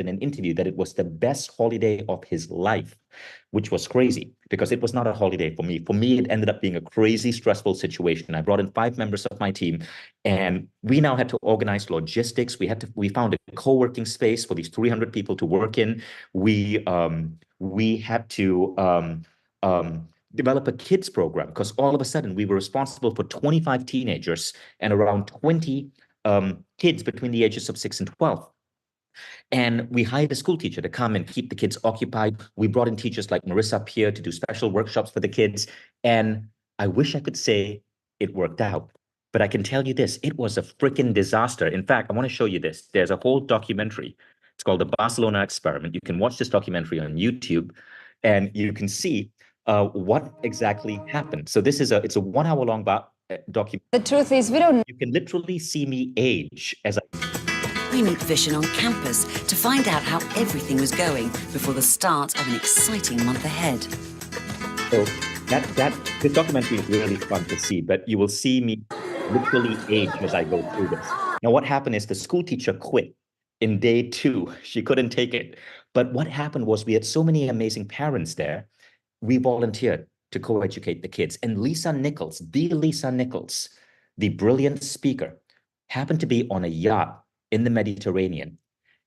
in an interview that it was the best holiday of his life, which was crazy because it was not a holiday for me. For me, it ended up being a crazy, stressful situation. I brought in 5 members of my team, and we now had to organize logistics. We found a co-working space for these 300 people to work in. We had to develop a kids program because all of a sudden we were responsible for 25 teenagers and around 20 kids between the ages of 6 and 12. And we hired a school teacher to come and keep the kids occupied. We brought in teachers like Marissa Pierre to do special workshops for the kids. And I wish I could say it worked out, but I can tell you this, it was a freaking disaster. In fact, I want to show you this. There's a whole documentary. It's called The Barcelona Experiment. You can watch this documentary on YouTube and you can see what exactly happened. So it's a 1 hour long documentary. The truth is, we don't. You can literally see me age as I. We meet Vishen on campus to find out how everything was going before the start of an exciting month ahead. So this documentary is really fun to see, but you will see me literally age as I go through this. Now, what happened is the school teacher quit in day 2. She couldn't take it. But what happened was we had so many amazing parents there. We volunteered to co-educate the kids. And Lisa Nichols, the brilliant speaker, happened to be on a yacht in the Mediterranean.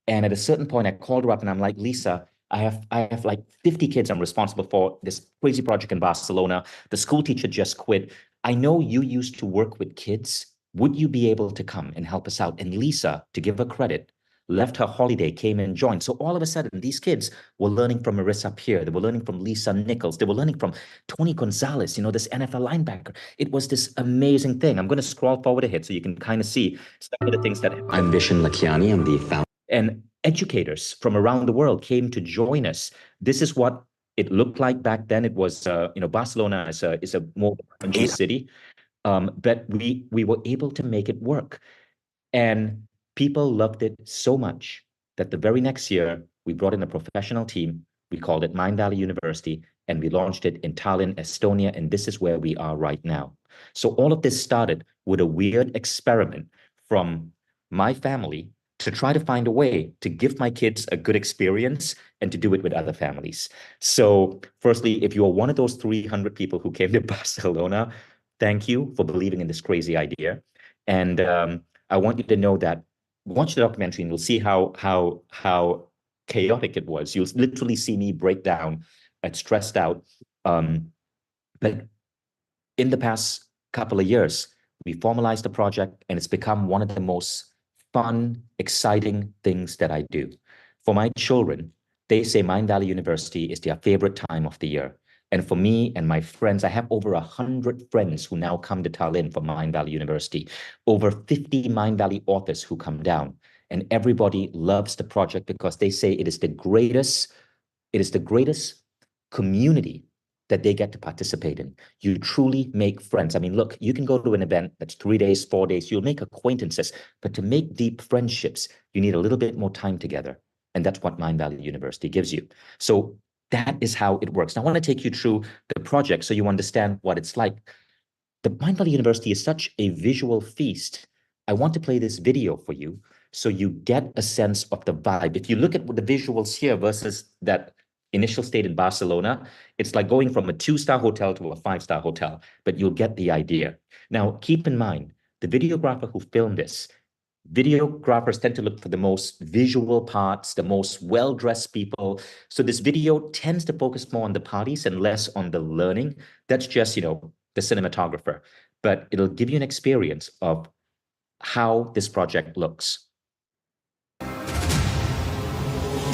And at a certain point, I called her up and I'm like, Lisa, I have like 50 kids I'm responsible for this crazy project in Barcelona. The school teacher just quit. I know you used to work with kids. Would you be able to come and help us out? And Lisa, to give her credit, left her holiday, came and joined. So all of a sudden, these kids were learning from Marissa Pierre. They were learning from Lisa Nichols. They were learning from Tony Gonzalez, this NFL linebacker. It was this amazing thing. I'm going to scroll forward ahead so you can kind of see some of the things that. I'm Vishen Lakiani. I'm the founder. And educators from around the world came to join us. This is what it looked like back then. It was, Barcelona is a more country city, but we were able to make it work. And people loved it so much that the very next year, we brought in a professional team. We called it Mindvalley University, and we launched it in Tallinn, Estonia, and this is where we are right now. So all of this started with a weird experiment from my family to try to find a way to give my kids a good experience and to do it with other families. So firstly, if you are one of those 300 people who came to Barcelona, thank you for believing in this crazy idea. And I want you to know that watch the documentary and you'll see how chaotic it was. You'll literally see me break down and stressed out. But in the past couple of years, we formalized the project and it's become one of the most fun, exciting things that I do. For my children, they say Mindvalley University is their favorite time of the year. And for me and my friends, I have over 100 friends who now come to Tallinn for Mindvalley University, over 50 Mindvalley authors who come down. And everybody loves the project because they say it is the greatest community that they get to participate in. You truly make friends. I mean, look, you can go to an event that's 3 days, 4 days, you'll make acquaintances, but to make deep friendships, you need a little bit more time together. And that's what Mindvalley University gives you. So that is how it works. Now, I want to take you through the project so you understand what it's like. The Mindvalley University is such a visual feast. I want to play this video for you so you get a sense of the vibe. If you look at the visuals here versus that initial state in Barcelona, it's like going from a 2-star hotel to a 5-star hotel, but you'll get the idea. Now, keep in mind, the videographer who filmed this, videographers tend to look for the most visual parts, the most well-dressed people. So this video tends to focus more on the parties and less on the learning. That's just, the cinematographer. But it'll give you an experience of how this project looks.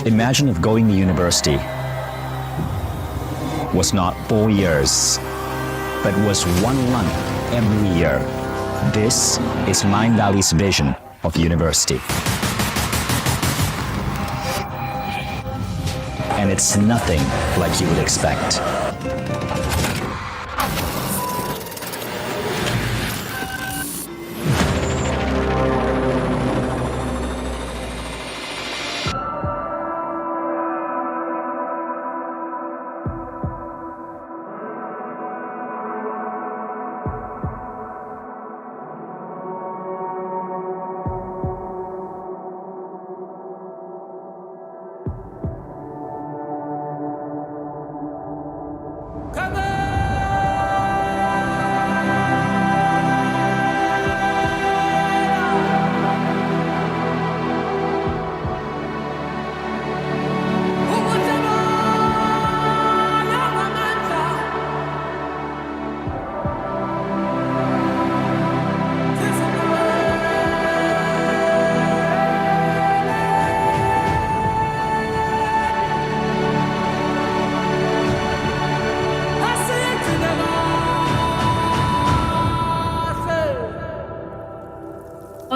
Imagine if going to university was not 4 years, but was 1 month every year. This is Mindvalley's vision of university. And it's nothing like you would expect.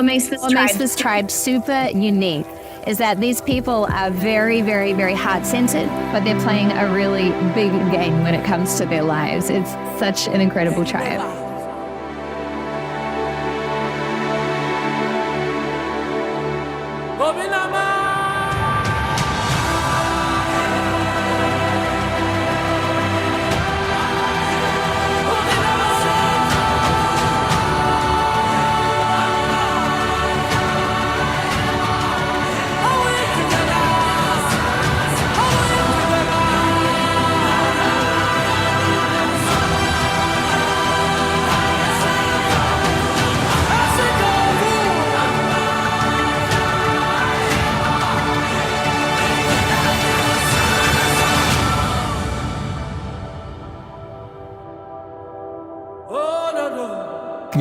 What makes this tribe super unique is that these people are very, very, very heart-centered, but they're playing a really big game when it comes to their lives. It's such an incredible tribe.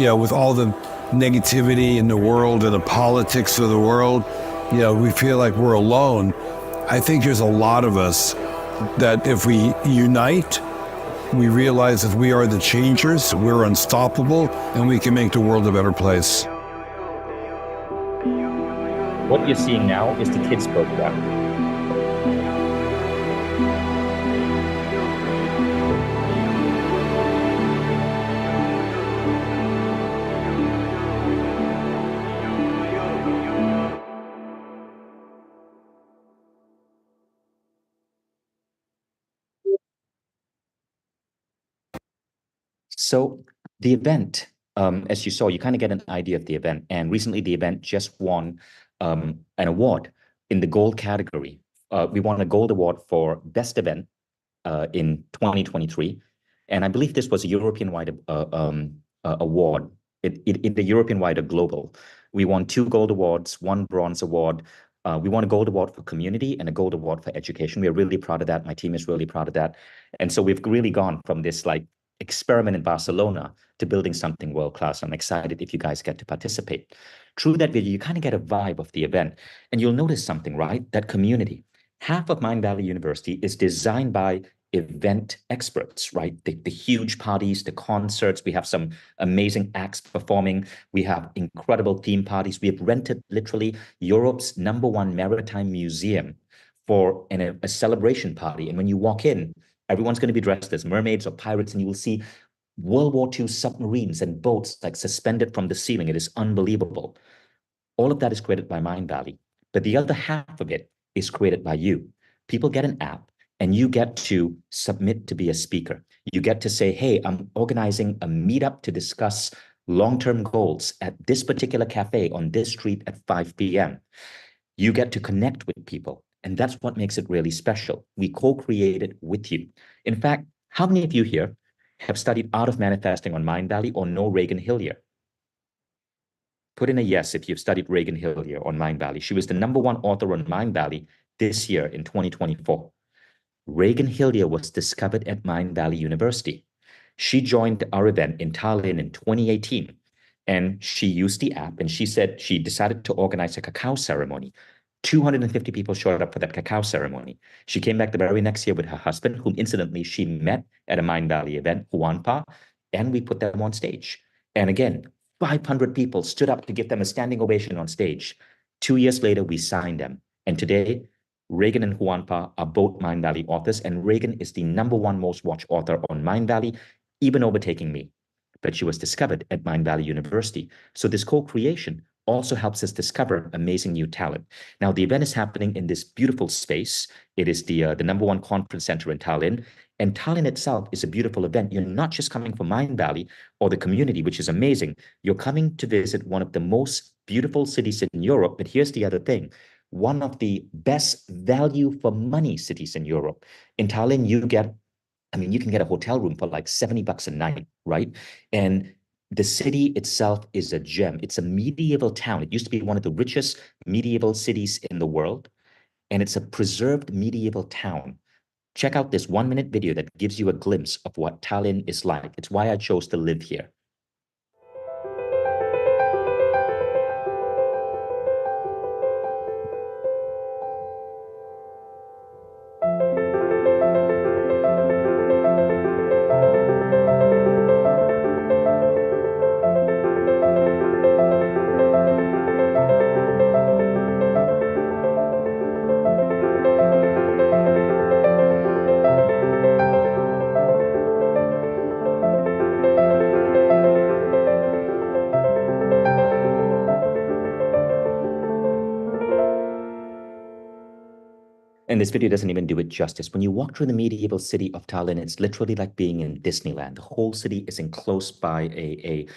With all the negativity in the world and the politics of the world, we feel like we're alone. I think there's a lot of us that if we unite, we realize that we are the changers, we're unstoppable, and we can make the world a better place. What you're seeing now is the kids program. So the event, as you saw, you kind of get an idea of the event. And recently the event just won an award in the gold category. We won a gold award for best event in 2023. And I believe this was a European-wide award, in the European-wide or global. We won 2 gold awards, 1 bronze award. We won a gold award for community and a gold award for education. We're really proud of that. My team is really proud of that. And so we've really gone from this experiment in Barcelona to building something world-class. I'm excited if you guys get to participate. Through that video, you kind of get a vibe of the event, and you'll notice something, right? That community. Half of Mindvalley University is designed by event experts, right? The huge parties, the concerts. We have some amazing acts performing. We have incredible theme parties. We have rented literally Europe's #1 maritime museum for a celebration party. And when you walk in, everyone's going to be dressed as mermaids or pirates, and you will see World War II submarines and boats suspended from the ceiling. It is unbelievable. All of that is created by Mindvalley. But the other half of it is created by you. People get an app, and you get to submit to be a speaker. You get to say, hey, I'm organizing a meetup to discuss long-term goals at this particular cafe on this street at 5 p.m. You get to connect with people. And that's what makes it really special. We co-created with you. In fact, how many of you here have studied Art of Manifesting on Mindvalley or know Reagan Hillier? Put in a yes if you've studied Reagan Hillier on Mindvalley. She was the #1 author on Mindvalley this year in 2024. Reagan Hillier was discovered at Mindvalley University. She joined our event in Tallinn in 2018, and she used the app, and she said she decided to organize a cacao ceremony. 250 people showed up for that cacao ceremony. She came back the very next year with her husband, whom incidentally she met at a Mindvalley event, Juanpa, and we put them on stage. And again, 500 people stood up to give them a standing ovation on stage. 2 years later, we signed them. And today, Reagan and Juanpa are both Mindvalley authors, and Reagan is the #1 most watched author on Mindvalley, even overtaking me. But she was discovered at Mindvalley University. So this co-creation also helps us discover amazing new talent. Now, the event is happening in this beautiful space. It is the #1 conference center in Tallinn. And Tallinn itself is a beautiful event. You're not just coming for Mindvalley or the community, which is amazing. You're coming to visit one of the most beautiful cities in Europe. But here's the other thing. One of the best value for money cities in Europe. In Tallinn, you can get a hotel room for $70 a night, right? And the city itself is a gem. It's a medieval town. It used to be one of the richest medieval cities in the world, and it's a preserved medieval town. Check out this 1-minute video that gives you a glimpse of what Tallinn is like. It's why I chose to live here. And this video doesn't even do it justice. When you walk through the medieval city of Tallinn, it's literally like being in Disneyland. The whole city is enclosed by a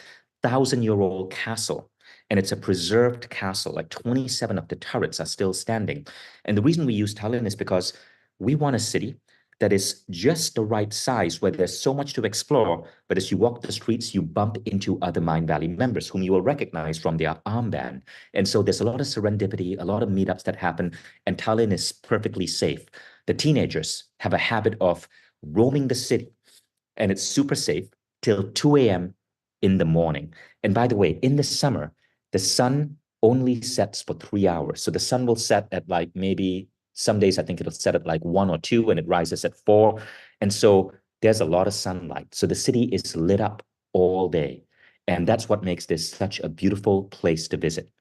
1,000-year-old castle. And it's a preserved castle, like 27 of the turrets are still standing. And the reason we use Tallinn is because we want a city that is just the right size, where there's so much to explore, but as you walk the streets, you bump into other Mindvalley members whom you will recognize from their armband. And so there's a lot of serendipity, a lot of meetups that happen, and Tallinn is perfectly safe. The teenagers have a habit of roaming the city, and it's super safe till 2 a.m. in the morning. And by the way, in the summer, the sun only sets for 3 hours. So the sun will set at like maybe some days, I think it'll set at like 1 or 2 and it rises at 4. And so there's a lot of sunlight. So the city is lit up all day. And that's what makes this such a beautiful place to visit.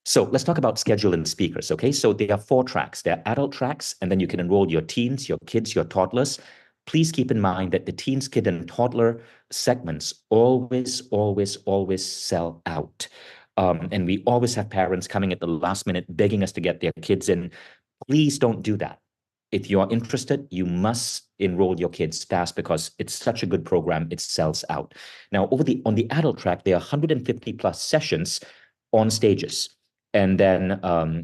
So let's talk about schedule and speakers, okay? So there are 4 tracks. There are adult tracks, and then you can enroll your teens, your kids, your toddlers. Please keep in mind that the teens, kid, and toddler segments always sell out. And we always have parents coming at the last minute begging us to get their kids in. Please don't do that. If you're interested, you must enroll your kids fast because it's such a good program, it sells out. Now, on the adult track, there are 150 plus sessions on stages. And then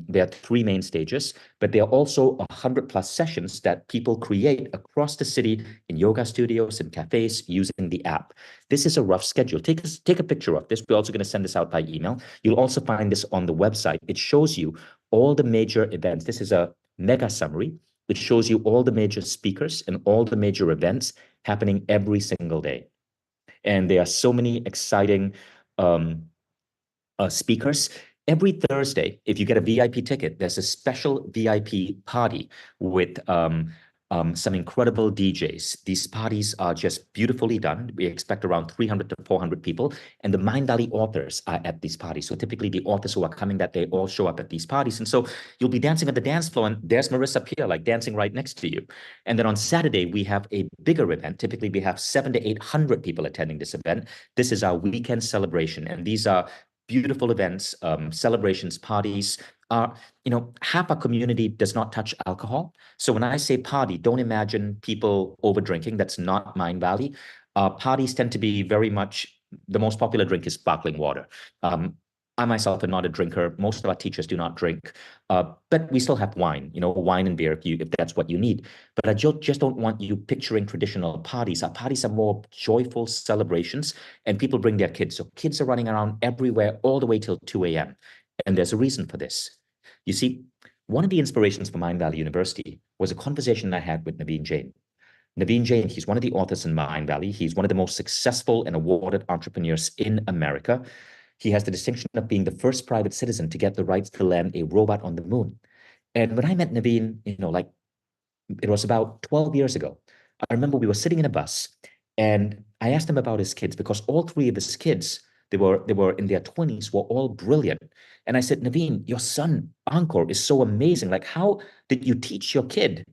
there are 3 main stages, but there are also 100 plus sessions that people create across the city in yoga studios and cafes using the app. This is a rough schedule. Take a picture of this. We're also going to send this out by email. You'll also find this on the website. It shows you all the major events. This is a mega summary. It shows you all the major speakers and all the major events happening every single day. And there are so many exciting speakers. Every Thursday, if you get a VIP ticket, there's a special VIP party with some incredible DJs. These parties are just beautifully done. We expect around 300 to 400 people, and the Mindvalley authors are at these parties. So typically the authors who are coming that day all show up at these parties. And so you'll be dancing at the dance floor, and there's Marissa Peer, like dancing right next to you. And then on Saturday, we have a bigger event. Typically we have 700 to 800 people attending this event. This is our weekend celebration, and these are beautiful events, celebrations, parties. Half our community does not touch alcohol. So when I say party, don't imagine people over drinking. That's not Mindvalley. Parties tend to be very much, the most popular drink is sparkling water. I myself am not a drinker. Most of our teachers do not drink, but we still have wine, wine and beer if that's what you need. But I just don't want you picturing traditional parties. Our parties are more joyful celebrations, and people bring their kids. So kids are running around everywhere all the way till 2 a.m. And there's a reason for this. You see, one of the inspirations for Mindvalley University was a conversation I had with Naveen Jain. Naveen Jain, he's one of the authors in Mindvalley. He's one of the most successful and awarded entrepreneurs in America. He has the distinction of being the first private citizen to get the rights to land a robot on the moon. And when I met Naveen, it was about 12 years ago. I remember we were sitting in a bus, and I asked him about his kids because all 3 of his kids, they were in their 20s, were all brilliant. And I said, Naveen, your son, Ankur, is so amazing. Like, how did you teach your kid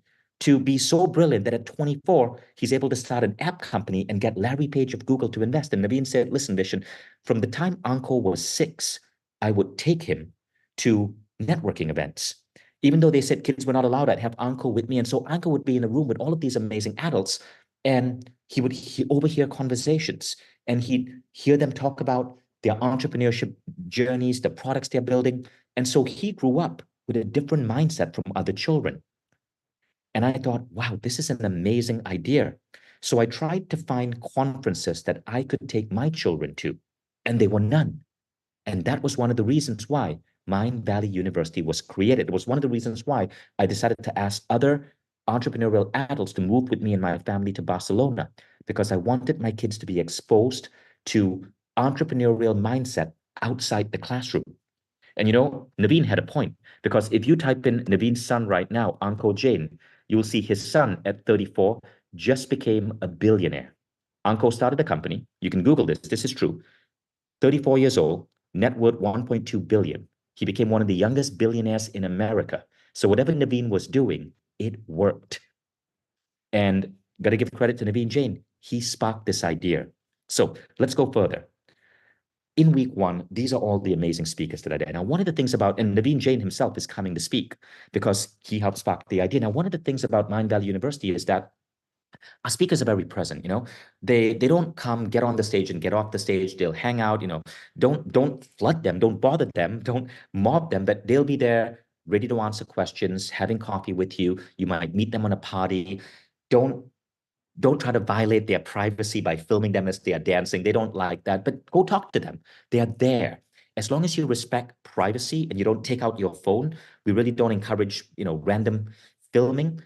to be so brilliant that at 24, he's able to start an app company and get Larry Page of Google to invest? And Naveen said, listen, Vishen, from the time Ankur was 6, I would take him to networking events. Even though they said kids were not allowed, I'd have Ankur with me. And so Ankur would be in a room with all of these amazing adults, and he would overhear conversations, and he'd hear them talk about their entrepreneurship journeys, the products they're building. And so he grew up with a different mindset from other children. And I thought, wow, this is an amazing idea. So I tried to find conferences that I could take my children to, and there were none. And that was one of the reasons why Mindvalley University was created. It was one of the reasons why I decided to ask other entrepreneurial adults to move with me and my family to Barcelona, because I wanted my kids to be exposed to entrepreneurial mindset outside the classroom. And Naveen had a point, because if you type in Naveen's son right now, Ankur Jain, you will see his son at 34 just became a billionaire. Ankur started a company. You can Google this. This is true. 34 years old, net worth 1.2 billion. He became one of the youngest billionaires in America. So whatever Naveen was doing, it worked. And got to give credit to Naveen Jain. He sparked this idea. So let's go further. in week one, these are all the amazing speakers that are there. Now, one of the things about, and Naveen Jain himself is coming to speak because he helped spark the idea. Now, one of the things about Mindvalley University is that our speakers are very present. They don't come, get on the stage and get off the stage. They'll hang out. Don't flood them, don't bother them, don't mob them, but they'll be there ready to answer questions, having coffee with you. You might meet them on a party. Don't don't try to violate their privacy by filming them as they are dancing. They don't like that, but go talk to them. They are there. As long as you respect privacy and you don't take out your phone, we really don't encourage, random filming.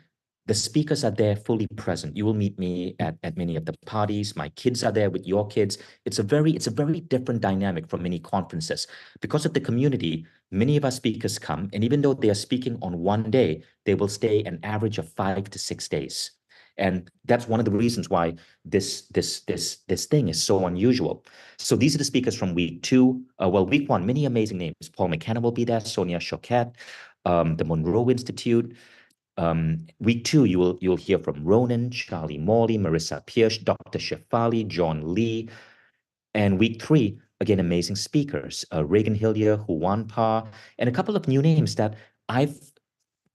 The speakers are there fully present. You will meet me at many of the parties. My kids are there with your kids. It's a very different dynamic from many conferences. Because of the community, many of our speakers come, and even though they are speaking on one day, they will stay an average of 5 to 6 days. And that's one of the reasons why this thing is so unusual. So these are the speakers from week two. Week one, many amazing names. Paul McKenna will be there, Sonia Choquette, the Monroe Institute. Week two, you'll hear from Ronan, Charlie Morley, Marissa Pierce, Dr. Shefali, John Lee. And week three, again, amazing speakers, Reagan Hillier, Juan Pa, and a couple of new names that I've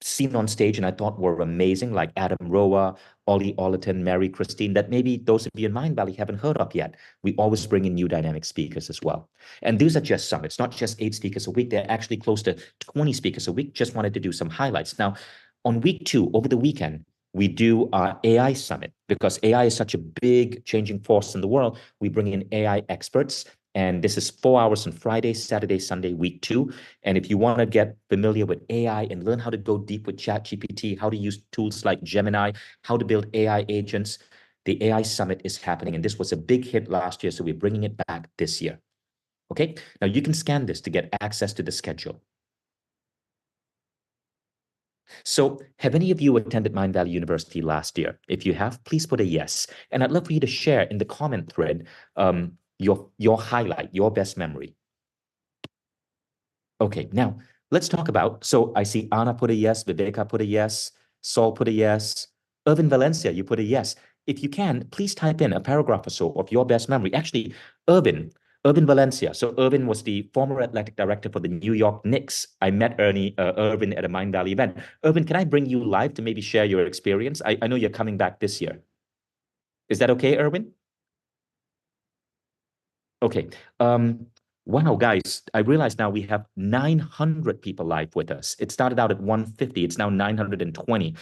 seen on stage and I thought were amazing, like Adam Roa, Ollie Ollerton, Mary Christine, that maybe those of you in Mindvalley haven't heard of yet. We always bring in new dynamic speakers as well. And these are just some. It's not just 8 speakers a week. They're actually close to 20 speakers a week. Just wanted to do some highlights. Now, on week two, over the weekend, we do our AI summit because AI is such a big changing force in the world. We bring in AI experts. And this is 4 hours on Friday, Saturday, Sunday, week two. And if you want to get familiar with AI and learn how to go deep with ChatGPT, how to use tools like Gemini, how to build AI agents, the AI Summit is happening. And this was a big hit last year, so we're bringing it back this year. Okay, now you can scan this to get access to the schedule. So have any of you attended Mindvalley University last year? If you have, please put a yes. And I'd love for you to share in the comment thread your highlight, your best memory. Okay, now let's talk about, so I see Anna put a yes, Viveka put a yes, Saul put a yes, Irvin Valencia, you put a yes. If you can, please type in a paragraph or so of your best memory. Actually, Irvin Valencia. So Irvin was the former athletic director for the New York Knicks. I met Irvin at a Mindvalley event. Irvin, can I bring you live to maybe share your experience? I know you're coming back this year. Is that okay, Irvin? Okay. Wow, guys, I realize now we have 900 people live with us. It started out at 150. It's now 920.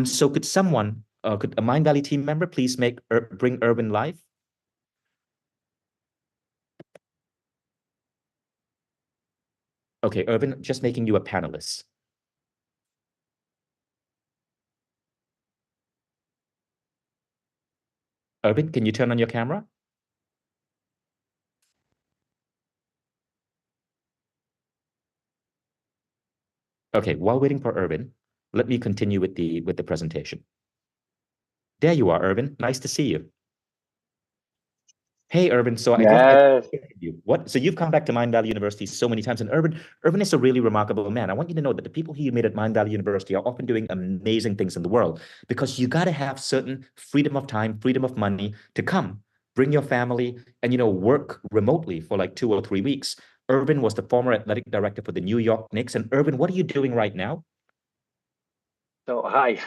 So could a Mindvalley team member please bring Irvin live? Okay, Irvin, just making you a panelist. Irvin, can you turn on your camera? Okay, while waiting for Irvin, let me continue with the presentation. There you are, Irvin. Nice to see you. Hey, Irvin. So Yes. So you've come back to Mindvalley University so many times, and Irvin is a really remarkable man. I want you to know that the people who you meet at Mindvalley University are often doing amazing things in the world because you got to have certain freedom of time, freedom of money to come, bring your family, and work remotely for like 2 or 3 weeks. Irvin was the former athletic director for the New York Knicks. And Irvin, what are you doing right now? So hi,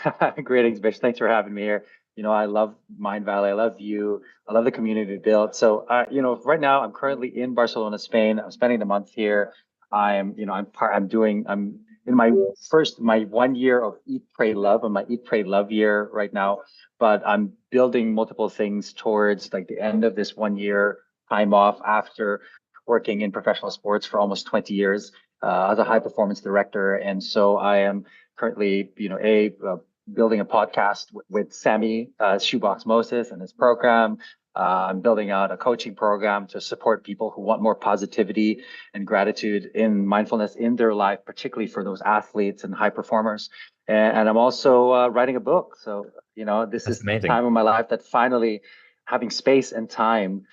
greetings, Bish. Thanks for having me here. I love Mindvalley. I love you. I love the community built. So, right now I'm currently in Barcelona, Spain. I'm spending the month here. I'm in my 1 year of Eat, Pray, Love. I'm my Eat, Pray, Love year right now. But I'm building multiple things towards like the end of this 1 year time off after working in professional sports for almost 20 years as a high performance director. And so I am currently, building a podcast with Sammy Shoebox Moses and his program. I'm building out a coaching program to support people who want more positivity and gratitude in mindfulness in their life, particularly for those athletes and high performers. And I'm also writing a book. So, this is the time of my life that finally having space and time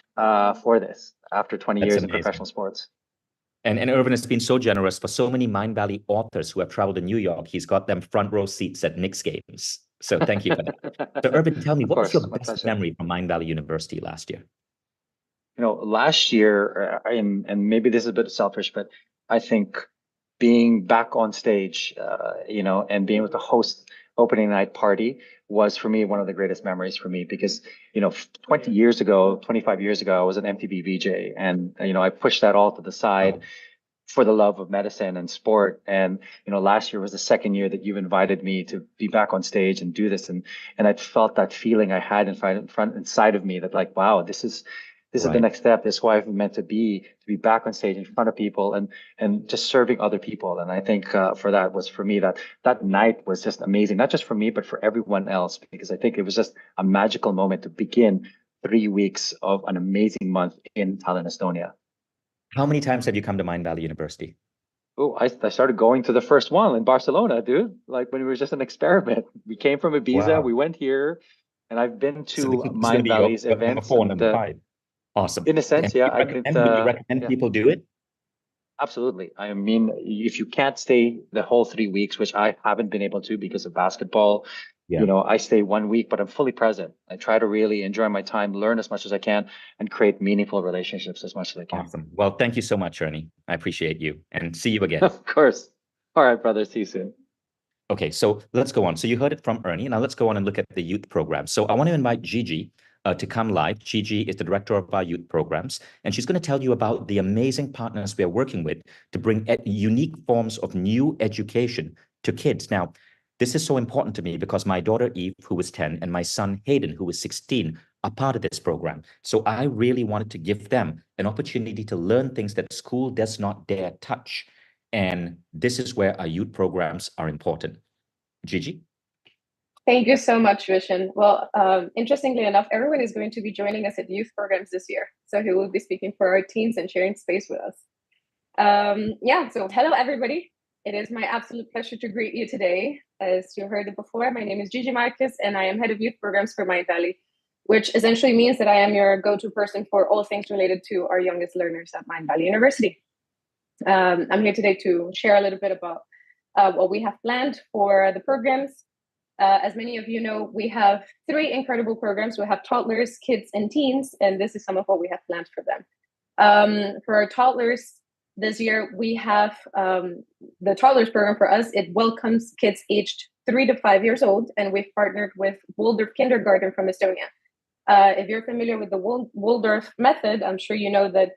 for this after 20 years in professional sports. And Irvin has been so generous for so many Mindvalley authors who have traveled to New York. He's got them front row seats at Knicks games. So thank you for that. So Irvin, tell me, what was your best memory from Mindvalley University last year? last year, and maybe this is a bit selfish, but I think being back on stage, and being able to host opening night party was for me one of the greatest memories for me because 20 years ago, 25 years ago, I was an MTV VJ, and I pushed that all to the side for the love of medicine and sport. And last year was the second year that you've invited me to be back on stage and do this, and I felt that feeling I had inside of me that like, wow, this is the next step. This is why I'm meant to be back on stage in front of people and just serving other people. And I think for me that night was just amazing, not just for me but for everyone else, because I think it was just a magical moment to begin 3 weeks of an amazing month in Tallinn, Estonia. How many times have you come to Mindvalley University? Oh, I started going to the first one in Barcelona, dude. Like when it was just an experiment. We came from Ibiza, Wow. we went here, and I've been So to this is going to be Mindvalley's your number events. 4, And number 5. Awesome. in a sense, And yeah, I could. would you recommend Yeah, people do it? absolutely. I mean, if you can't stay the whole 3 weeks, which I haven't been able to because of basketball, Yeah. I stay 1 week, but I'm fully present. I try to really enjoy my time, learn as much as I can, and create meaningful relationships as much as I can. Awesome. Well, thank you so much, Ernie. I appreciate you, and see you again. Of course. All right, brother. See you soon. Okay, so let's go on. So you heard it from Ernie. Now let's go on and look at the youth program. So I want to invite Gigi to come live. Gigi is the director of our youth programs, and she's going to tell you about the amazing partners we are working with to bring unique forms of new education to kids. Now, this is so important to me because my daughter Eve, who is 10, and my son Hayden, who is 16, are part of this program. So I really wanted to give them an opportunity to learn things that school does not dare touch. And this is where our youth programs are important. Gigi? Thank you so much, Vishen. Well, interestingly enough, everyone is going to be joining us at youth programs this year. So he will be speaking for our teens and sharing space with us. So hello, everybody. It is my absolute pleasure to greet you today. As you heard it before, my name is Gigi Marcus, and I am head of youth programs for Mindvalley, which essentially means that I am your go-to person for all things related to our youngest learners at Mindvalley University. I'm here today to share a little bit about what we have planned for the programs. As many of you know, we have 3 incredible programs. We have toddlers, kids, and teens, and this is some of what we have planned for them. For our toddlers, this year we have the toddlers program. For us, it welcomes kids aged 3 to 5 years old, and we've partnered with Waldorf Kindergarten from Estonia. If you're familiar with the Waldorf method, I'm sure you know that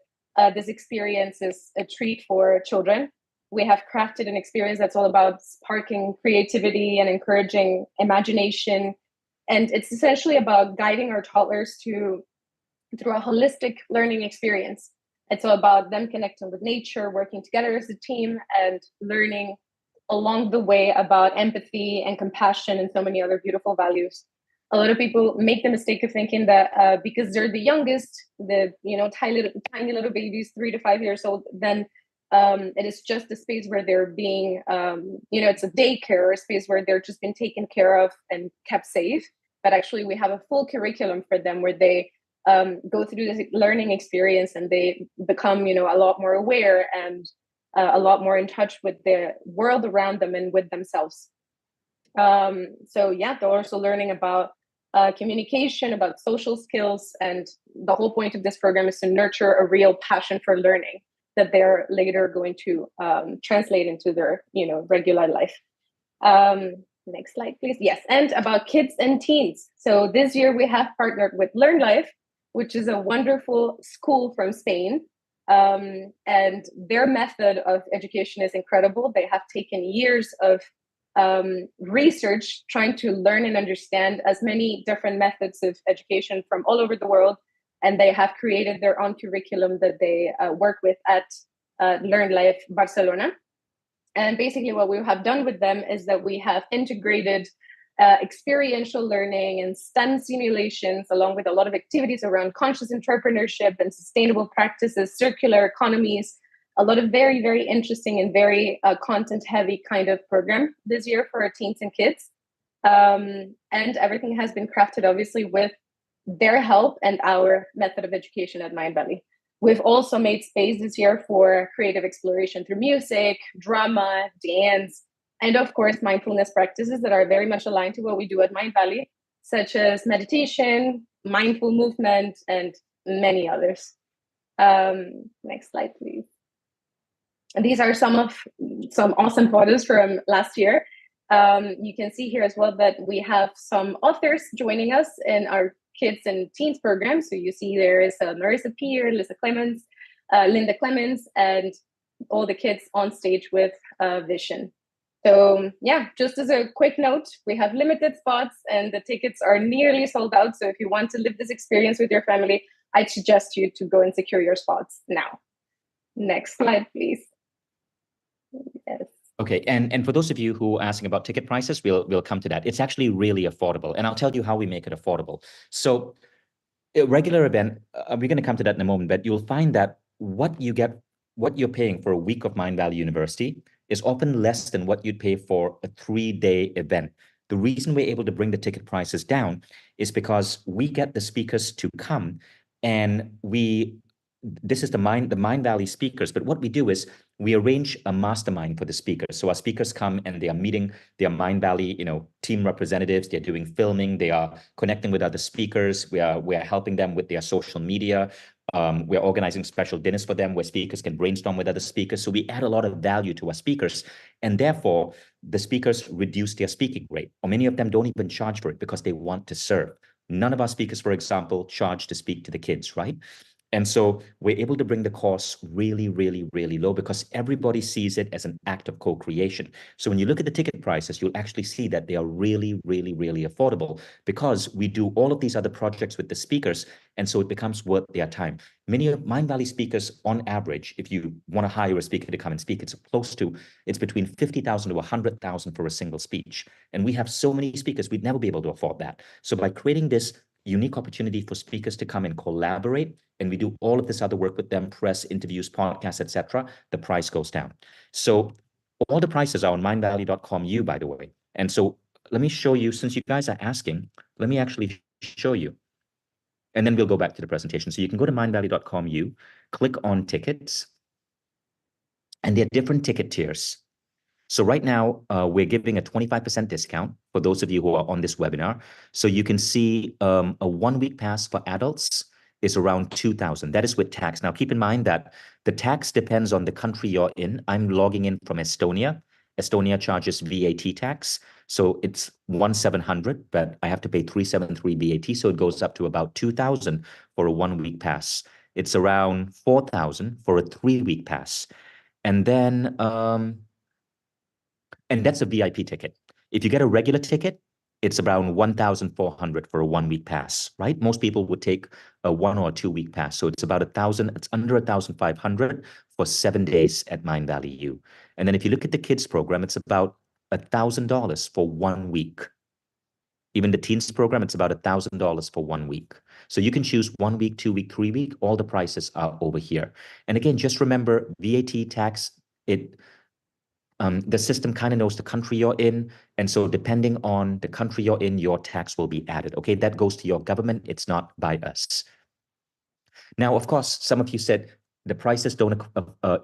this experience is a treat for children. We have crafted an experience that's all about sparking creativity and encouraging imagination. And it's essentially about guiding our toddlers through a holistic learning experience. It's all about them connecting with nature, working together as a team, and learning along the way about empathy and compassion and so many other beautiful values. A lot of people make the mistake of thinking that because they're the youngest, the tiny little babies, 3 to 5 years old, then it is just a space where they're being, it's a daycare or a space where they're just been taken care of and kept safe. But actually, we have a full curriculum for them where they go through this learning experience and they become, a lot more aware and a lot more in touch with the world around them and with themselves. They're also learning about communication, about social skills, and the whole point of this program is to nurture a real passion for learning that they're later going to translate into their, regular life. Next slide, please. Yes, and about kids and teens. So this year we have partnered with Learn Life, which is a wonderful school from Spain. And their method of education is incredible. They have taken years of research trying to learn and understand as many different methods of education from all over the world. And they have created their own curriculum that they work with at Learn Life Barcelona. And basically what we have done with them is that we have integrated experiential learning and STEM simulations, along with a lot of activities around conscious entrepreneurship and sustainable practices, circular economies, a lot of very, very interesting and very content-heavy kind of program this year for our teens and kids. And everything has been crafted, obviously, with their help and our method of education at Mindvalley. We've also made space this year for creative exploration through music, drama, dance, and of course, mindfulness practices that are very much aligned to what we do at Mindvalley, such as meditation, mindful movement, and many others. Next slide, please. And these are some awesome photos from last year. You can see here as well that we have some authors joining us in our kids and teens program. So you see there is Marissa Peer, Lisa Clemens, Linda Clemens, and all the kids on stage with Vision. So yeah, just as a quick note, we have limited spots and the tickets are nearly sold out. So if you want to live this experience with your family, I'd suggest you to go and secure your spots now. Next slide, please. Yes. Okay, and for those of you who are asking about ticket prices, we'll come to that. It's actually really affordable, and I'll tell you how we make it affordable. So a regular event, we're going to come to that in a moment, but you'll find that what you're paying for a week of Mindvalley University is often less than what you'd pay for a 3-day event. The reason we're able to bring the ticket prices down is because we get the speakers to come, and this is the Mindvalley speakers, but what we do is we arrange a mastermind for the speakers. So our speakers come and they are meeting their Mindvalley, team representatives. They're doing filming. They are connecting with other speakers. We are helping them with their social media. We're organizing special dinners for them where speakers can brainstorm with other speakers. So we add a lot of value to our speakers, and therefore the speakers reduce their speaking rate, or many of them don't even charge for it because they want to serve. None of our speakers, for example, charge to speak to the kids, right? And so we're able to bring the costs really, really, really low because everybody sees it as an act of co-creation. So when you look at the ticket prices, you'll actually see that they are really, really, really affordable because we do all of these other projects with the speakers, and so it becomes worth their time. Many of Mindvalley speakers, on average, if you want to hire a speaker to come and speak, it's between 50,000 to 100,000 for a single speech. And we have so many speakers, we'd never be able to afford that. So by creating this unique opportunity for speakers to come and collaborate, and we do all of this other work with them, press, interviews, podcasts, etc., the price goes down. So all the prices are on mindvalley.com, by the way. And so let me show you, since you guys are asking, let me actually show you. And then we'll go back to the presentation. So you can go to mindvalley.com, click on tickets, and there are different ticket tiers. So right now, we're giving a 25% discount for those of you who are on this webinar. So you can see a 1-week pass for adults is around 2,000. That is with tax. Now, keep in mind that the tax depends on the country you're in. I'm logging in from Estonia. Estonia charges VAT tax. So it's 1,700, but I have to pay 373 VAT. So it goes up to about 2,000 for a 1-week pass. It's around 4,000 for a 3-week pass. And then, and that's a VIP ticket. If you get a regular ticket, it's around 1,400 for a 1-week pass, right? Most people would take a 1 or 2-week pass. So it's about 1,000, it's under 1,500 for 7 days at Mindvalley U. And then if you look at the kids program, it's about $1,000 for 1 week. Even the teens program, it's about $1,000 for 1 week. So you can choose 1 week, 2 week, 3 week. All the prices are over here. And again, just remember VAT tax, the system kind of knows the country you're in. And so depending on the country you're in, your tax will be added. Okay, that goes to your government. It's not by us. Now, of course, some of you said the prices don't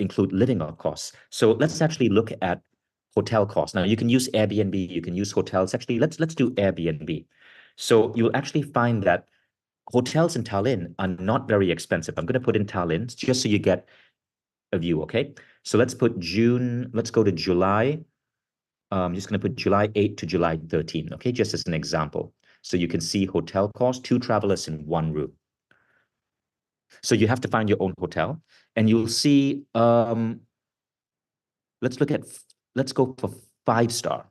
include living costs. So let's actually look at hotel costs. Now, you can use Airbnb, you can use hotels. Actually, let's do Airbnb. So you'll actually find that hotels in Tallinn are not very expensive. I'm going to put in Tallinn just so you get a view, okay? So let's put June, let's go to July. I'm just going to put July 8 to July 13, okay? Just as an example. So you can see hotel cost, 2 travelers in 1 room. So you have to find your own hotel, and you'll see, let's go for 5-star.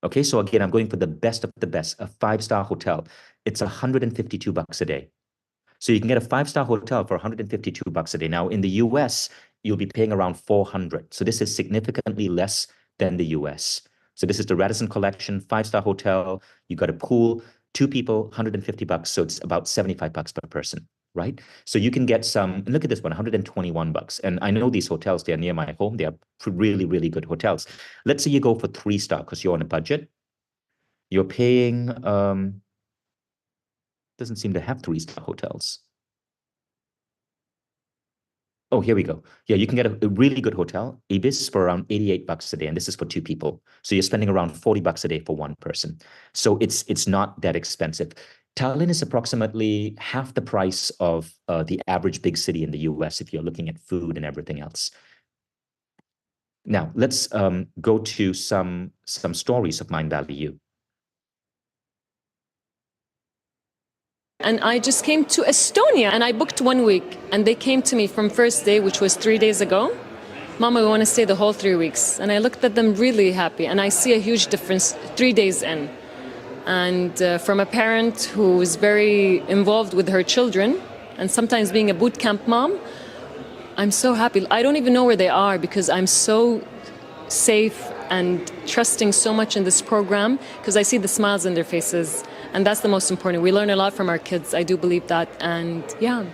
Okay, so again, I'm going for the best of the best, a 5-star hotel. It's $152 a day. So you can get a 5-star hotel for $152 a day. Now in the US, you'll be paying around $400. So this is significantly less than the US. So this is the Radisson Collection 5-star hotel. You got a pool, 2 people, $150. So it's about $75 per person, right? So you can get some, and look at this one, $121. And I know these hotels, they're near my home. They are really, really good hotels. Let's say you go for 3-star because you're on a budget. You're paying, doesn't seem to have 3-star hotels. Oh, here we go. Yeah, you can get a really good hotel, Ibis, for around $88 a day, and this is for 2 people. So you're spending around $40 a day for 1 person. So it's not that expensive. Tallinn is approximately half the price of the average big city in the US if you're looking at food and everything else. Now, let's go to some stories of Mindvalley U. And I just came to Estonia and I booked 1 week and they came to me from first day, which was 3 days ago. Mama, we want to stay the whole 3 weeks. And I looked at them really happy and I see a huge difference 3 days in. And from a parent who is very involved with her children and sometimes being a boot camp mom, I'm so happy. I don't even know where they are because I'm so safe and trusting so much in this program because I see the smiles in their faces. And that's the most important. We learn a lot from our kids. I do believe that. And yeah,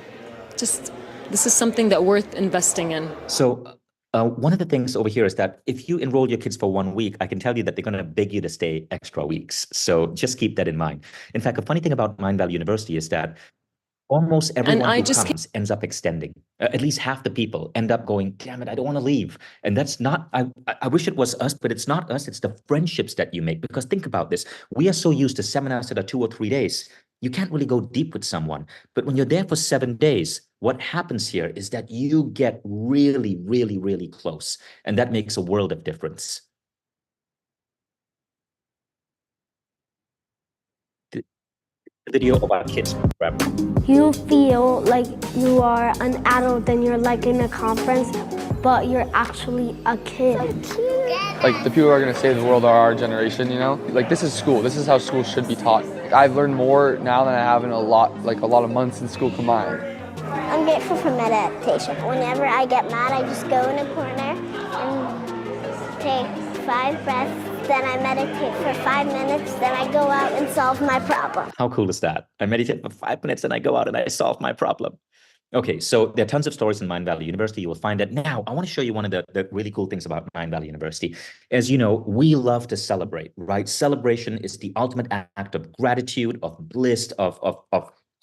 just this is something that worth investing in. So one of the things over here is that if you enroll your kids for 1 week, I can tell you that they're going to beg you to stay extra weeks. So just keep that in mind. In fact, a funny thing about Mindvalley University is that almost everyone who comes ends up extending. At least half the people end up going, damn it, I don't want to leave. And that's not, I wish it was us, but it's not us. It's the friendships that you make. Because think about this. We are so used to seminars that are 2 or 3 days. You can't really go deep with someone. But when you're there for 7 days, what happens here is that you get really, really, really close. And that makes a world of difference. Video of our kids. You feel like you are an adult and you're like in a conference, but you're actually a kid. Like the people who are going to save the world are our generation, you know? Like this is school. This is how school should be taught. I've learned more now than I have in a lot of months in school combined. I'm grateful for meditation. Whenever I get mad, I just go in a corner and take 5 breaths. Then I meditate for 5 minutes, then I go out and solve my problem. How cool is that? I meditate for 5 minutes and I go out and I solve my problem. Okay, so there are tons of stories in Mindvalley University. You will find that. Now, I want to show you one of the really cool things about Mindvalley University. As you know, we love to celebrate, right? Celebration is the ultimate act of gratitude, of bliss, of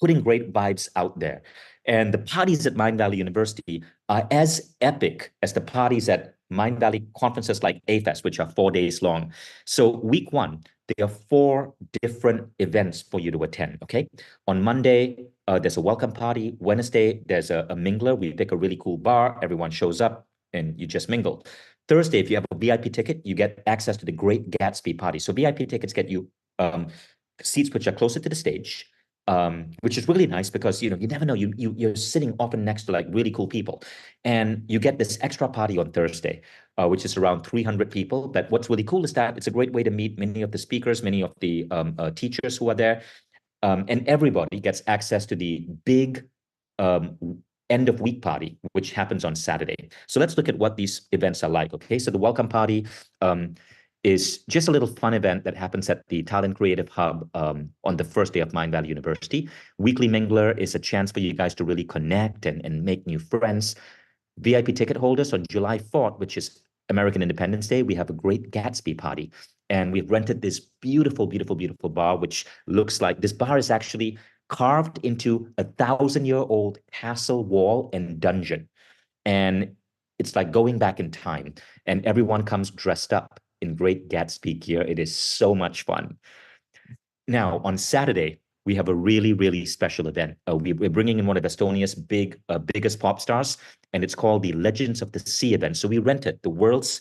putting great vibes out there. And the parties at Mindvalley University are as epic as the parties at Mindvalley conferences like A-Fest, which are 4 days long. So week 1, there are 4 different events for you to attend, okay? On Monday, there's a welcome party. Wednesday, there's a mingler. We pick a really cool bar. Everyone shows up and you just mingle. Thursday, if you have a VIP ticket, you get access to the Great Gatsby party. So VIP tickets get you seats which are closer to the stage, which is really nice because, you know, you never know, you're sitting often next to like really cool people. And you get this extra party on Thursday, which is around 300 people. But what's really cool is that it's a great way to meet many of the speakers, many of the teachers who are there. And everybody gets access to the big end of week party, which happens on Saturday. So let's look at what these events are like, okay? So the welcome party is just a little fun event that happens at the Tallinn Creative Hub on the first day of Mindvalley University. Weekly Mingler is a chance for you guys to really connect and make new friends. VIP ticket holders on July 4th, which is American Independence Day, we have a Great Gatsby party. And we've rented this beautiful, beautiful, beautiful bar, which looks like this bar is actually carved into a 1,000-year-old castle wall and dungeon. And it's like going back in time. And everyone comes dressed up in Great Gatsby gear. It is so much fun. Now, on Saturday, we have a really, really special event. We're bringing in one of Estonia's biggest pop stars, and it's called the Legends of the Sea event. So we rented the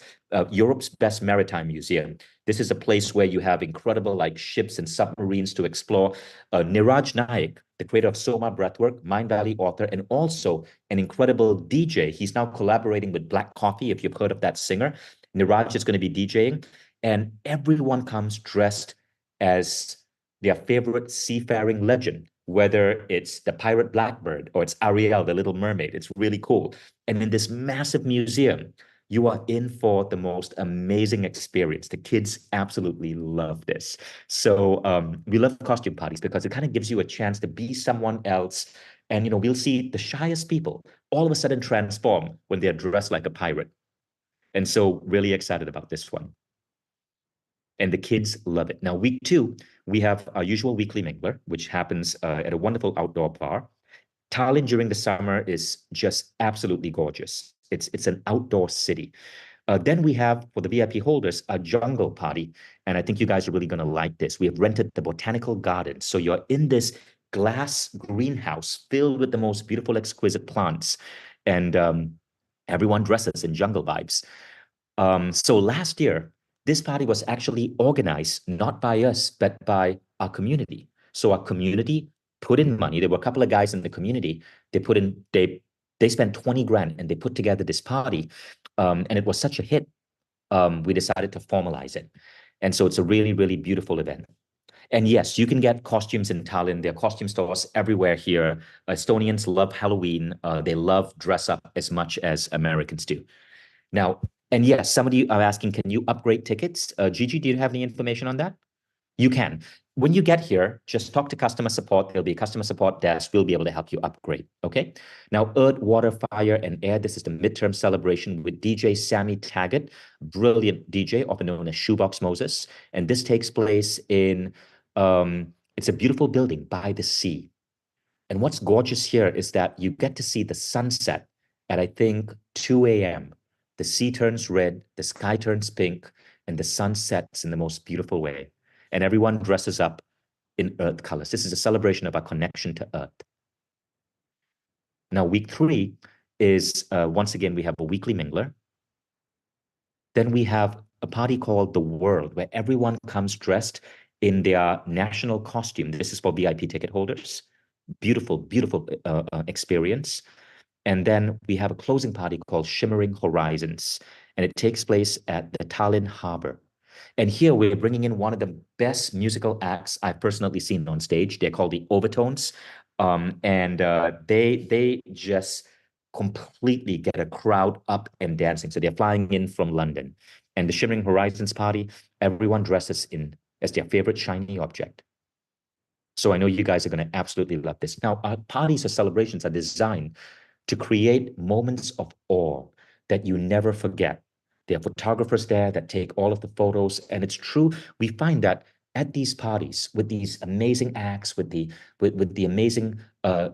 Europe's best maritime museum. This is a place where you have incredible like ships and submarines to explore. Niraj Naik, the creator of Soma Breathwork, Mindvalley author, and also an incredible DJ. He's now collaborating with Black Coffee, if you've heard of that singer. Niraj is going to be DJing, and everyone comes dressed as their favorite seafaring legend, whether it's the pirate Blackbird or it's Ariel, the Little Mermaid. It's really cool. And in this massive museum, you are in for the most amazing experience. The kids absolutely love this. So we love costume parties because it kind of gives you a chance to be someone else. And, you know, we'll see the shyest people all of a sudden transform when they're dressed like a pirate. And so really excited about this one. And the kids love it. Now, week 2, we have our usual weekly mingler, which happens at a wonderful outdoor bar. Tallinn during the summer is just absolutely gorgeous. It's an outdoor city. Then we have, for the VIP holders, a jungle party. And I think you guys are really going to like this. We have rented the botanical garden. So you're in this glass greenhouse filled with the most beautiful, exquisite plants. And everyone dresses in jungle vibes. So last year, this party was actually organized not by us, but by our community. So our community put in money. There were a couple of guys in the community. They spent 20 grand and they put together this party. And it was such a hit, we decided to formalize it. And so it's a really, really beautiful event. And yes, you can get costumes in Tallinn. There are costume stores everywhere here. Estonians love Halloween. They love dress up as much as Americans do. Now, and yes, some of you are asking, can you upgrade tickets? Gigi, do you have any information on that? You can. When you get here, just talk to customer support. There'll be a customer support desk. We'll be able to help you upgrade, okay? Now, Earth, Water, Fire, and Air. This is the midterm celebration with DJ Sammy Taggart, brilliant DJ, often known as Shoebox Moses. And this takes place in, it's a beautiful building by the sea. And what's gorgeous here is that you get to see the sunset at, I think, 2 a.m. The sea turns red, the sky turns pink, and the sun sets in the most beautiful way. And everyone dresses up in earth colors. This is a celebration of our connection to earth. Now, week 3 is, once again, we have a weekly mingler. Then we have a party called The World, where everyone comes dressed in their national costume. This is for VIP ticket holders. Beautiful, beautiful experience. And then we have a closing party called Shimmering Horizons, and it takes place at the Tallinn Harbor. And here we're bringing in one of the best musical acts I've personally seen on stage. They're called the Overtones, and they just completely get a crowd up and dancing. So they're flying in from London. And the Shimmering Horizons party, everyone dresses in as their favorite shiny object. So I know you guys are going to absolutely love this. Now, our parties or celebrations are designed to create moments of awe that you never forget. There are photographers there that take all of the photos. And it's true, we find that at these parties, with these amazing acts, with the amazing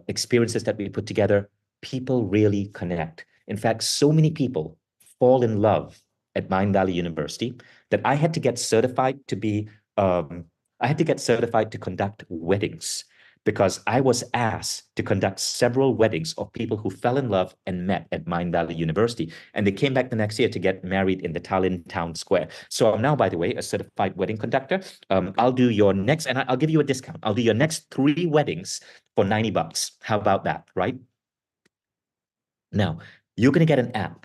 experiences that we put together, people really connect. In fact, so many people fall in love at Mindvalley University that I had to get certified to be, I had to get certified to conduct weddings, because I was asked to conduct several weddings of people who fell in love and met at Mindvalley University. And they came back the next year to get married in the Tallinn town square. So I'm now, by the way, a certified wedding conductor. I'll do your next, and I'll give you a discount. I'll do your next 3 weddings for $90. How about that, right? Now, you're going to get an app,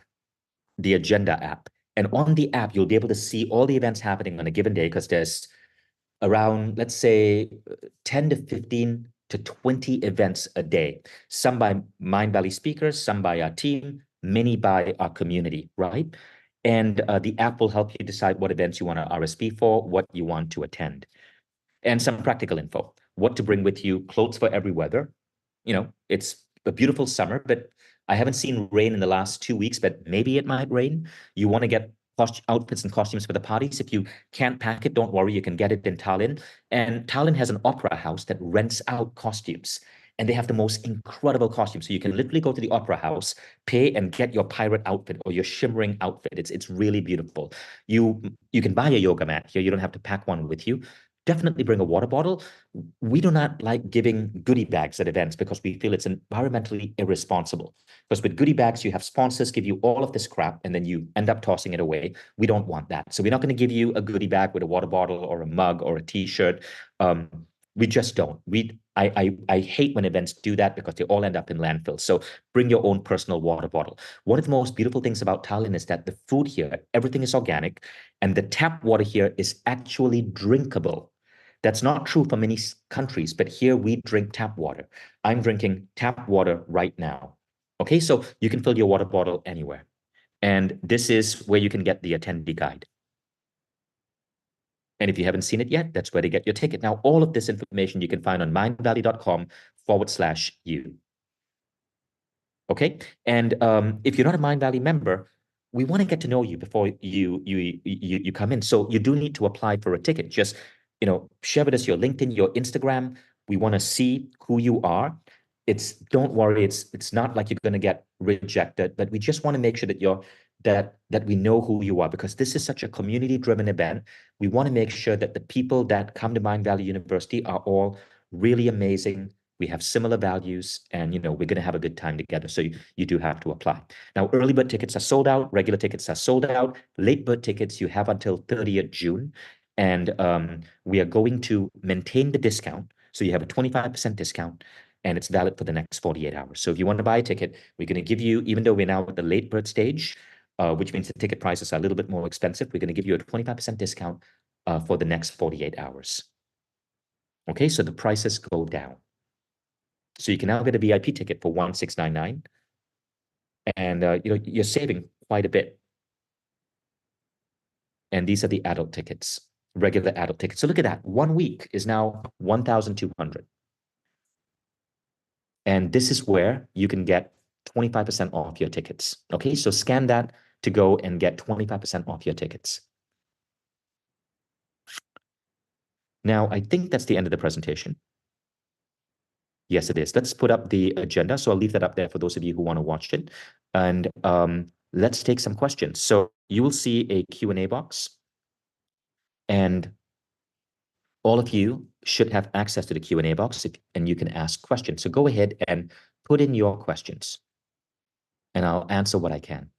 the Agenda app. And on the app, you'll be able to see all the events happening on a given day, because there's around, let's say, 10 to 15 to 20 events a day. Some by Mindvalley speakers, some by our team, many by our community, right? And the app will help you decide what events you want to RSP for, what you want to attend. And some practical info, what to bring with you, clothes for every weather. You know, it's a beautiful summer, but I haven't seen rain in the last 2 weeks, but maybe it might rain. You want to get outfits and costumes for the parties. If you can't pack it, don't worry, you can get it in Tallinn. And Tallinn has an opera house that rents out costumes, and they have the most incredible costumes. So you can literally go to the opera house, pay, and get your pirate outfit or your shimmering outfit. It's really beautiful. You can buy a yoga mat here. You don't have to pack one with you. Definitely bring a water bottle. We do not like giving goodie bags at events because we feel it's environmentally irresponsible. Because with goodie bags, you have sponsors give you all of this crap and then you end up tossing it away. We don't want that. So we're not going to give you a goodie bag with a water bottle or a mug or a t-shirt. We just don't. I hate when events do that because they all end up in landfills. So bring your own personal water bottle. One of the most beautiful things about Tallinn is that the food here, everything is organic, and the tap water here is actually drinkable. That's not true for many countries, but here we drink tap water. I'm drinking tap water right now. Okay, so you can fill your water bottle anywhere. And this is where you can get the attendee guide. And if you haven't seen it yet, that's where to get your ticket. Now, all of this information you can find on mindvalley.com/you. Okay, and if you're not a Mindvalley member, we want to get to know you before you come in. So you do need to apply for a ticket. Just share with us your LinkedIn, your Instagram. We want to see who you are. Don't worry, it's not like you're going to get rejected, but we just want to make sure that you're that we know who you are, because this is such a community-driven event. We want to make sure that the people that come to Mindvalley University are all really amazing. We have similar values, and we're going to have a good time together. So you do have to apply. Now, early bird tickets are sold out. Regular tickets are sold out. Late bird tickets, you have until 30th June. And we are going to maintain the discount. So you have a 25% discount, and it's valid for the next 48 hours. So if you want to buy a ticket, we're going to give you, even though we're now at the late bird stage, which means the ticket prices are a little bit more expensive, we're going to give you a 25% discount for the next 48 hours. Okay, so the prices go down. So you can now get a VIP ticket for 1,699, and you're saving quite a bit. And these are the adult tickets, regular adult tickets. So look at that. 1 week is now 1,200. And this is where you can get 25% off your tickets. Okay, so scan that to go and get 25% off your tickets. Now, I think that's the end of the presentation. Yes, it is. Let's put up the agenda. So I'll leave that up there for those of you who want to watch it. And let's take some questions. So you will see a Q&A box. And all of you should have access to the Q&A box, and you can ask questions. So go ahead and put in your questions, and I'll answer what I can.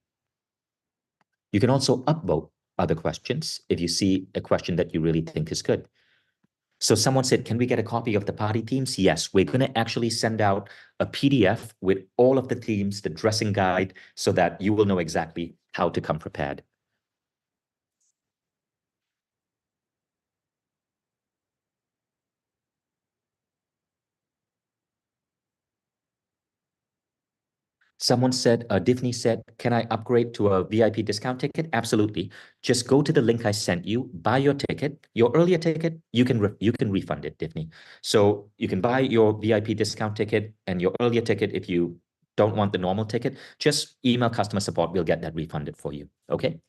You can also upvote other questions if you see a question that you really think is good. So someone said, can we get a copy of the party themes? Yes, we're going to actually send out a PDF with all of the themes, the dressing guide, so that you will know exactly how to come prepared. Someone said, Daphne said, can I upgrade to a VIP discount ticket? Absolutely. Just go to the link I sent you, buy your ticket. Your earlier ticket, you can refund it, Daphne. So you can buy your VIP discount ticket, and your earlier ticket, if you don't want the normal ticket, just email customer support. We'll get that refunded for you. Okay.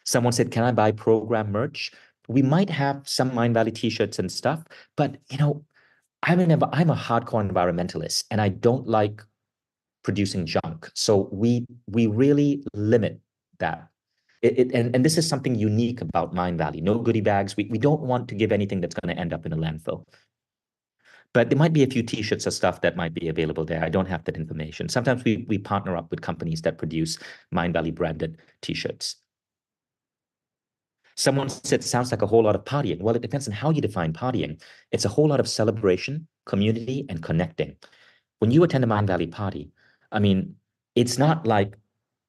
Someone said, can I buy program merch? We might have some Mindvalley t-shirts and stuff, but I'm a hardcore environmentalist, and I don't like producing junk. So we really limit that. And this is something unique about Mindvalley. No goodie bags. We don't want to give anything that's going to end up in a landfill. But there might be a few t-shirts or stuff that might be available there. I don't have that information. Sometimes we partner up with companies that produce Mindvalley branded t-shirts. Someone said, sounds like a whole lot of partying. Well, it depends on how you define partying. It's a whole lot of celebration, community, and connecting. When you attend a Mindvalley party, I mean, it's not like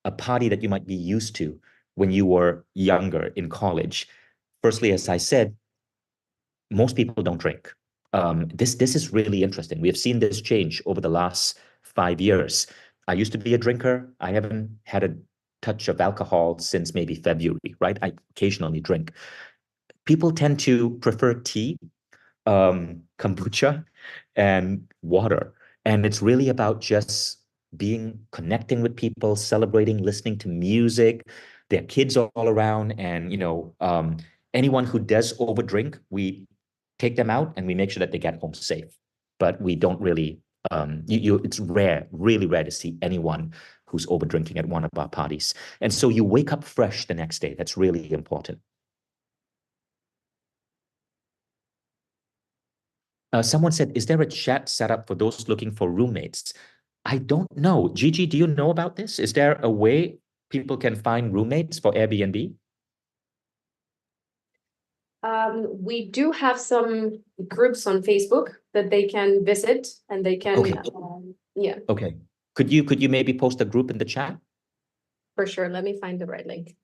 a party that you might be used to when you were younger in college. Firstly, as I said, most people don't drink. This is really interesting. We have seen this change over the last 5 years. I used to be a drinker. I haven't had a touch of alcohol since maybe February, right? I occasionally drink. People tend to prefer tea, kombucha, and water. And it's really about just connecting with people, celebrating, listening to music. There are kids all around, and anyone who does overdrink, we take them out and we make sure that they get home safe. But we don't really, it's rare, really rare to see anyone who's overdrinking at one of our parties. And so you wake up fresh the next day. That's really important. Someone said, is there a chat set up for those looking for roommates? I don't know. Gigi, do you know about this? Is there a way people can find roommates for Airbnb? We do have some groups on Facebook that they can visit, and they can, okay. Yeah. Okay. Could you maybe post a group in the chat? For sure. Let me find the right link.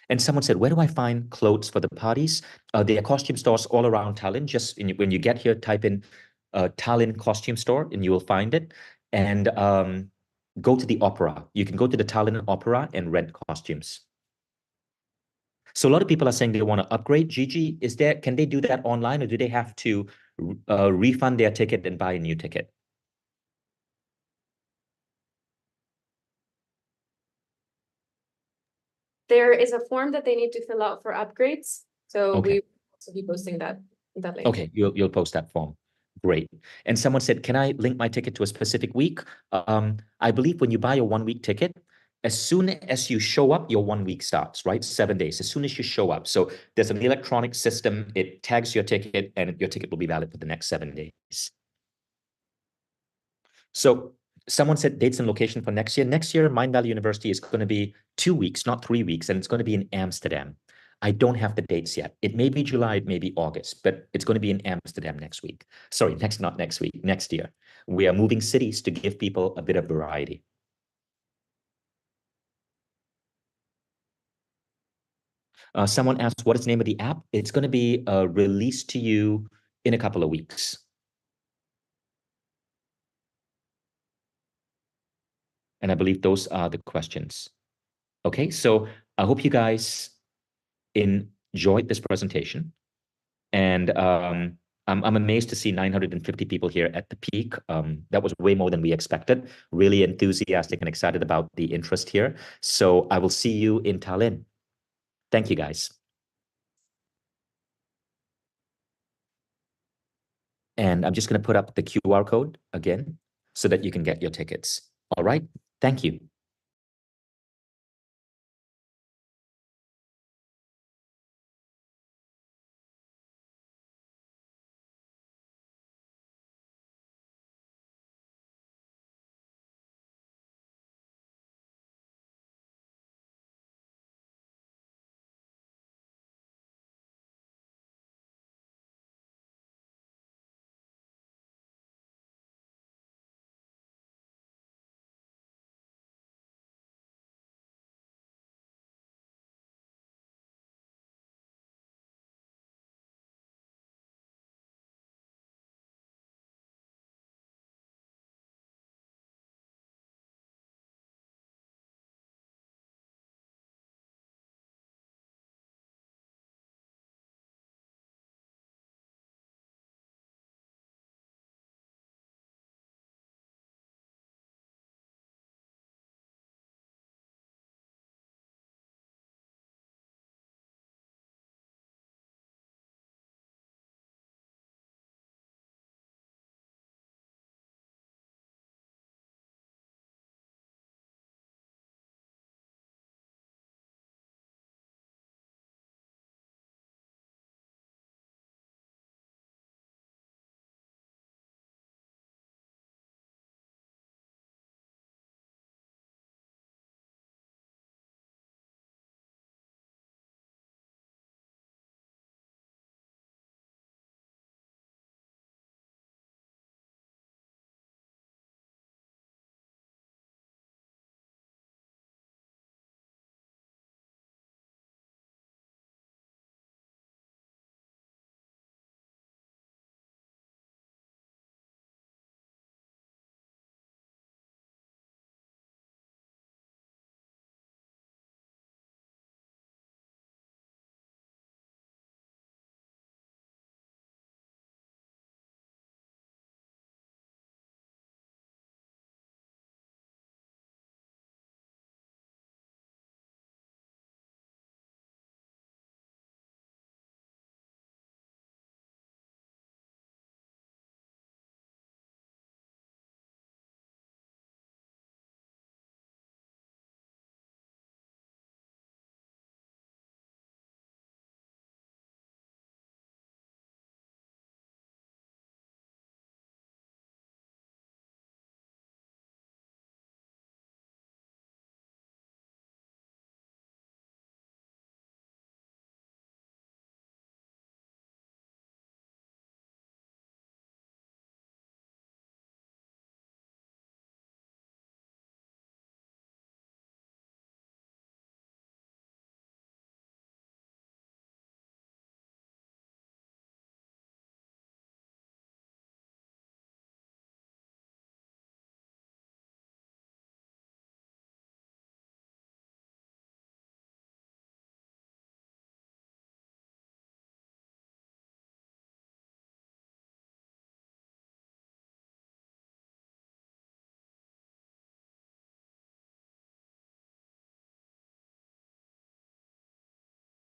And someone said, where do I find clothes for the parties? There are costume stores all around Tallinn. Just when you get here, type in Tallinn costume store and you will find it. And go to the opera. You can go to the Tallinn opera and rent costumes. So a lot of people are saying they want to upgrade. Gigi, can they do that online, or do they have to refund their ticket and buy a new ticket? There is a form that they need to fill out for upgrades. So okay. we will also be posting that link. Okay, you'll post that form. Great. And someone said, can I link my ticket to a specific week? I believe when you buy a 1 week ticket, as soon as you show up, your 1 week starts, right? 7 days, as soon as you show up. So there's an electronic system, it tags your ticket and your ticket will be valid for the next 7 days. So someone said dates and location for next year. Next year, Mindvalley University is going to be 2 weeks, not 3 weeks, and it's going to be in Amsterdam. I don't have the dates yet. It may be July, it may be August, but it's going to be in Amsterdam next week. Sorry, not next week, next year. We are moving cities to give people a bit of variety. Someone asked, what is the name of the app? It's going to be released to you in a couple of weeks. And I believe those are the questions. Okay, so I hope you guys enjoyed this presentation. And I'm amazed to see 950 people here at the peak. That was way more than we expected. Really enthusiastic and excited about the interest here. So I will see you in Tallinn. Thank you, guys. And I'm just going to put up the QR code again so that you can get your tickets. All right. Thank you.